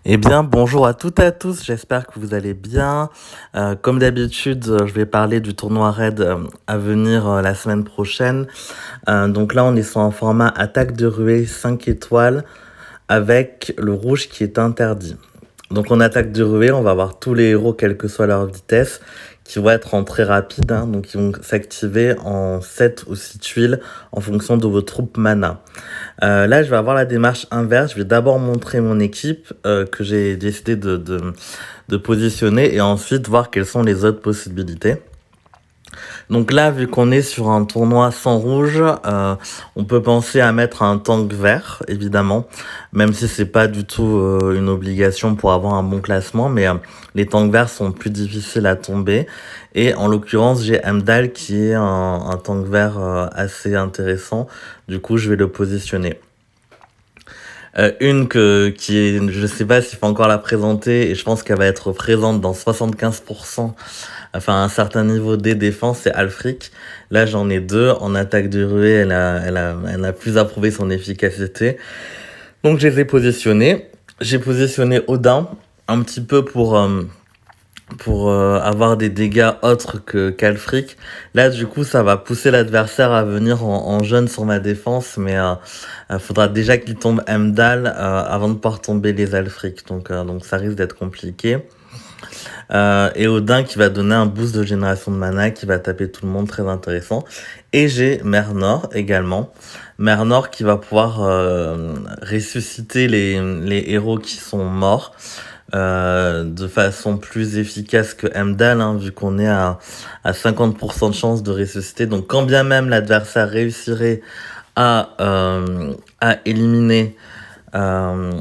Eh bien, bonjour à toutes et à tous, j'espère que vous allez bien. Comme d'habitude, je vais parler du tournoi Raid à venir la semaine prochaine. Donc là, on est sur un format attaque de ruée 5 étoiles avec le rouge qui est interdit. Donc en attaque de ruée, on va avoir tous les héros, quelle que soit leur vitesse, qui vont être en très rapide, hein, donc ils vont s'activer en 7 ou 6 tuiles en fonction de vos troupes mana. Là, je vais avoir la démarche inverse. Je vais d'abord montrer mon équipe que j'ai décidé de positionner et ensuite voir quelles sont les autres possibilités. Donc là, vu qu'on est sur un tournoi sans rouge, on peut penser à mettre un tank vert, évidemment, même si c'est pas du tout une obligation pour avoir un bon classement, mais les tanks verts sont plus difficiles à tomber. Et en l'occurrence, j'ai Amdal qui est un tank vert assez intéressant. Du coup, je vais le positionner. Qui est, je sais pas s'il faut encore la présenter, et je pense qu'elle va être présente dans 75%, enfin un certain niveau des défenses, c'est Alfric. Là, j'en ai deux. En attaque de ruée, elle a plus approuvé son efficacité. Donc, je les ai positionnés. J'ai positionné Odin, un petit peu pour avoir des dégâts autres que qu'Alfric. Là, du coup, ça va pousser l'adversaire à venir en jeune sur ma défense, mais faudra déjà qu'il tombe Mdal avant de pouvoir tomber les Alfric. Donc ça risque d'être compliqué. Et Odin qui va donner un boost de génération de mana, qui va taper tout le monde, très intéressant. Et j'ai Mernor également. Mernor qui va pouvoir ressusciter les héros qui sont morts de façon plus efficace que Mdal, hein, vu qu'on est à 50% de chance de ressusciter. Donc quand bien même l'adversaire réussirait à éliminer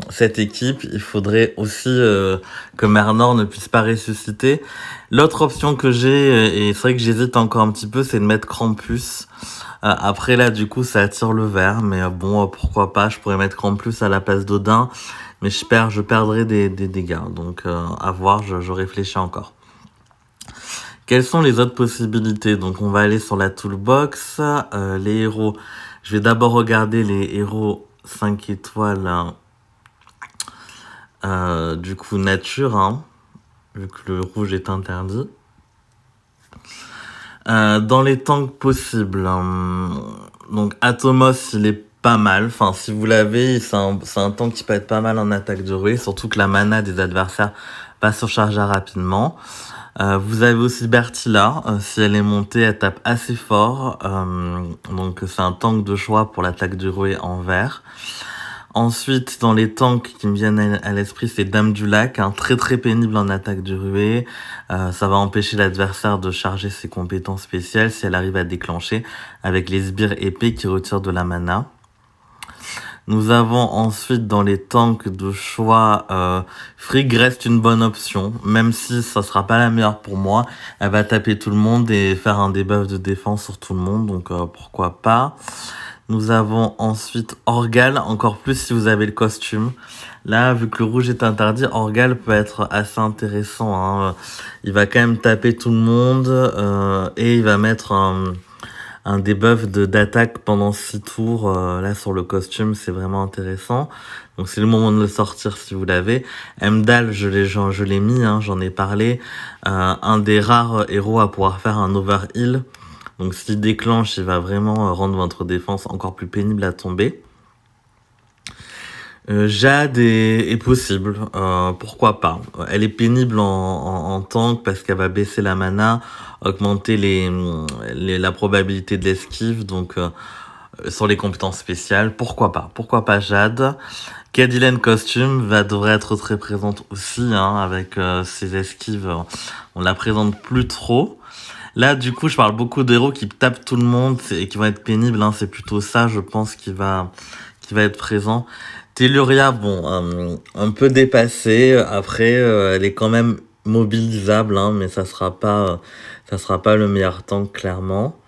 cette équipe, il faudrait aussi que Mernor ne puisse pas ressusciter. L'autre option que j'ai, et c'est vrai que j'hésite encore un petit peu, c'est de mettre Krampus. Après là, du coup, ça attire le vert, mais bon, pourquoi pas, je pourrais mettre Krampus à la place d'Odin, mais je perdrais des dégâts. Donc à voir, je réfléchis encore. Quelles sont les autres possibilités? Donc on va aller sur la toolbox, les héros. Je vais d'abord regarder les héros 5 étoiles, hein. Du coup nature, hein, vu que le rouge est interdit. Dans les tanks possibles, hein, donc Atomos il est pas mal, enfin si vous l'avez, c'est un tank qui peut être pas mal en attaque de ruée, surtout que la mana des adversaires va surcharger rapidement. Vous avez aussi Bertilla, si elle est montée, elle tape assez fort, donc c'est un tank de choix pour l'attaque de ruée en vert. Ensuite, dans les tanks qui me viennent à l'esprit, c'est Dame du Lac, hein, très très pénible en attaque de ruée. Ça va empêcher l'adversaire de charger ses compétences spéciales si elle arrive à déclencher, avec les sbires épées qui retirent de la mana. Nous avons ensuite dans les tanks de choix, Frigg reste une bonne option, même si ça sera pas la meilleure pour moi. Elle va taper tout le monde et faire un debuff de défense sur tout le monde, donc pourquoi pas. Nous avons ensuite Orgal, encore plus si vous avez le costume. Là, vu que le rouge est interdit, Orgal peut être assez intéressant, hein. Il va quand même taper tout le monde et il va mettre un debuff d'attaque pendant 6 tours. Là, sur le costume, c'est vraiment intéressant. Donc, c'est le moment de le sortir si vous l'avez. Mdal, je l'ai mis, hein, j'en ai parlé. Un des rares héros à pouvoir faire un overheal. Donc s'il déclenche, il va vraiment rendre votre défense encore plus pénible à tomber. Jade est possible, pourquoi pas. Elle est pénible en tank parce qu'elle va baisser la mana, augmenter la probabilité de l'esquive, donc sur les compétences spéciales, pourquoi pas Jade. Cadillac Costume devrait être très présente aussi, hein, avec ses esquives, on la présente plus trop. Là, du coup, je parle beaucoup d'héros qui tapent tout le monde et qui vont être pénibles, hein. C'est plutôt ça, je pense, qui va être présent. Telluria, bon, un peu dépassée. Après, elle est quand même mobilisable, hein, mais ça sera pas le meilleur tank, clairement.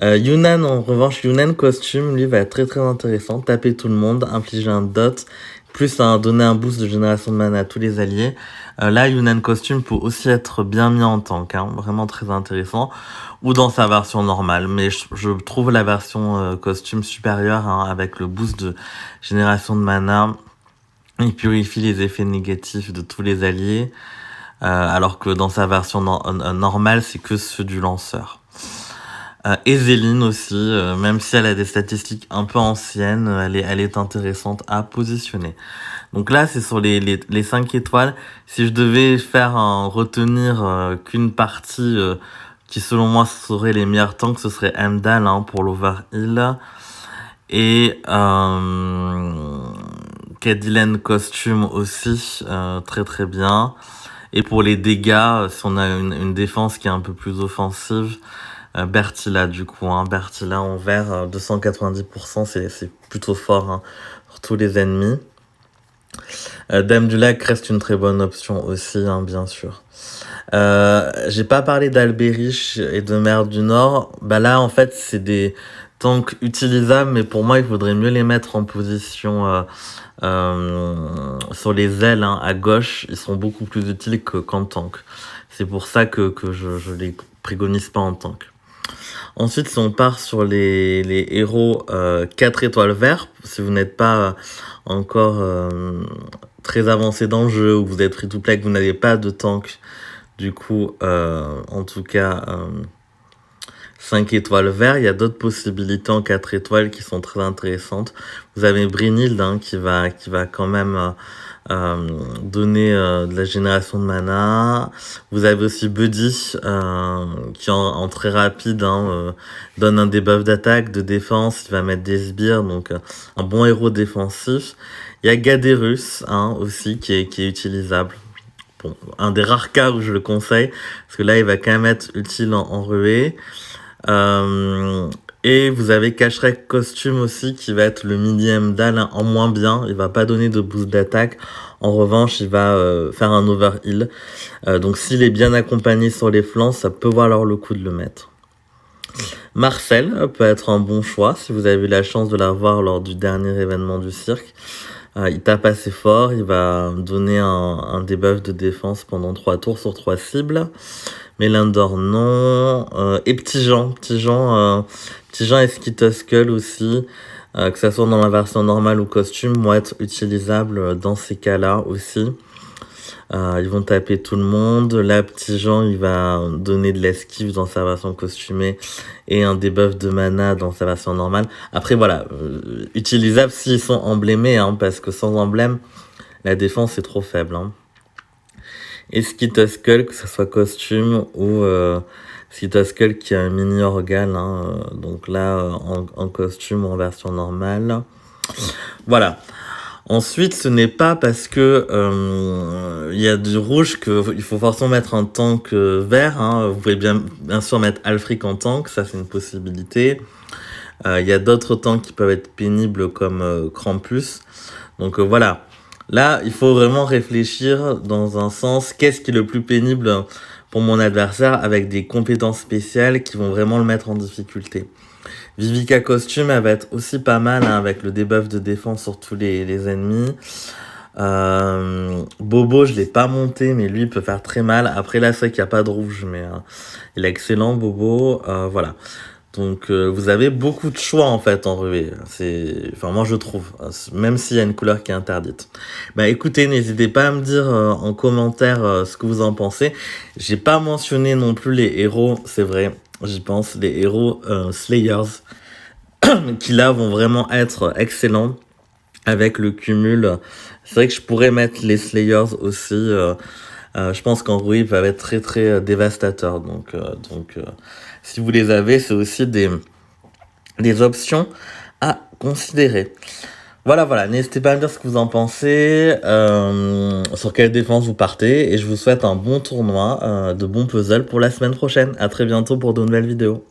Yunnan, en revanche, Yunnan costume, lui, va être très très intéressant. Taper tout le monde, infliger un dot, plus donner un boost de génération de mana à tous les alliés. Là, Yunnan costume peut aussi être bien mis en tank, hein, vraiment très intéressant. Ou dans sa version normale, mais je trouve la version costume supérieure, hein, avec le boost de génération de mana Il purifie les effets négatifs de tous les alliés, alors que dans sa version normale, c'est que ceux du lanceur. Ezéline aussi, même si elle a des statistiques un peu anciennes, elle est intéressante à positionner. Donc là, c'est sur les 5 étoiles. Si je devais retenir qu'une partie qui selon moi serait les meilleurs tanks, ce serait Heimdall pour l'overheal. Et Cadillac costume aussi, très très bien. Et pour les dégâts, si on a une défense qui est un peu plus offensive, Bertilla du coup, Bertilla en vert, 290%, c'est plutôt fort pour tous les ennemis. Dame du Lac reste une très bonne option aussi, bien sûr. J'ai pas parlé d'Albérich et de Mer du Nord. Bah là, en fait, c'est des tanks utilisables, mais pour moi, il faudrait mieux les mettre en position sur les ailes à gauche. Ils sont beaucoup plus utiles qu'en tank. C'est pour ça que je les préconise pas en tank. Ensuite, si on part sur les héros 4 étoiles verts, si vous n'êtes pas encore très avancé dans le jeu, ou vous êtes free to play, que vous n'avez pas de tank, du coup, en tout cas, 5 étoiles verts, il y a d'autres possibilités en 4 étoiles qui sont très intéressantes. Vous avez Brynhild qui va quand même donner de la génération de mana. Vous avez aussi Buddy qui en très rapide donne un debuff d'attaque, de défense, il va mettre des sbires, donc un bon héros défensif. Il y a Gaderus aussi qui est utilisable. Bon, un des rares cas où je le conseille, parce que là il va quand même être utile en ruée. Et vous avez Kashrek costume aussi qui va être le mini Heimdall en moins bien. Il va pas donner de boost d'attaque. En revanche, il va faire un overheal. Donc s'il est bien accompagné sur les flancs, ça peut valoir le coup de le mettre. Marcel peut être un bon choix si vous avez eu la chance de la voir lors du dernier événement du cirque. Il tape assez fort, il va donner un debuff de défense pendant 3 tours sur 3 cibles. Mélindor non. Et Petit Jean et Skitoskull aussi, que ça soit dans la version normale ou costume, vont être utilisables dans ces cas-là aussi. Ils vont taper tout le monde. Là, Petit Jean, il va donner de l'esquive dans sa version costumée et un debuff de mana dans sa version normale. Après, voilà, utilisables s'ils sont emblémés, parce que sans emblème, la défense est trop faible. Et Skitoskull, que ce soit costume ou Skitoskull qui a un mini organe, donc là, en costume ou en version normale. Voilà. Ensuite, ce n'est pas parce que il y a du rouge qu'il faut forcément mettre un tank vert. Vous pouvez bien sûr mettre Alfric en tank, ça c'est une possibilité. Il y a d'autres tanks qui peuvent être pénibles comme Krampus. Donc voilà. Là, il faut vraiment réfléchir dans un sens, qu'est-ce qui est le plus pénible pour mon adversaire avec des compétences spéciales qui vont vraiment le mettre en difficulté. Vivica costume, elle va être aussi pas mal avec le debuff de défense sur tous les ennemis. Bobo, je l'ai pas monté, mais lui, il peut faire très mal. Après, là, c'est vrai qu'il n'y a pas de rouge, mais il est excellent, Bobo. Voilà. Donc, vous avez beaucoup de choix, en fait, en ruée. Moi, je trouve. Même s'il y a une couleur qui est interdite. Écoutez, n'hésitez pas à me dire en commentaire ce que vous en pensez. J'ai pas mentionné non plus les héros, c'est vrai. J'y pense, les héros Slayers, qui là vont vraiment être excellents avec le cumul. C'est vrai que je pourrais mettre les Slayers aussi. Je pense qu'en ruée, ils peuvent être très très dévastateurs. Donc, si vous les avez, c'est aussi des options à considérer. Voilà, n'hésitez pas à me dire ce que vous en pensez, sur quelle défense vous partez, et je vous souhaite un bon tournoi, de bons puzzles pour la semaine prochaine. À très bientôt pour de nouvelles vidéos.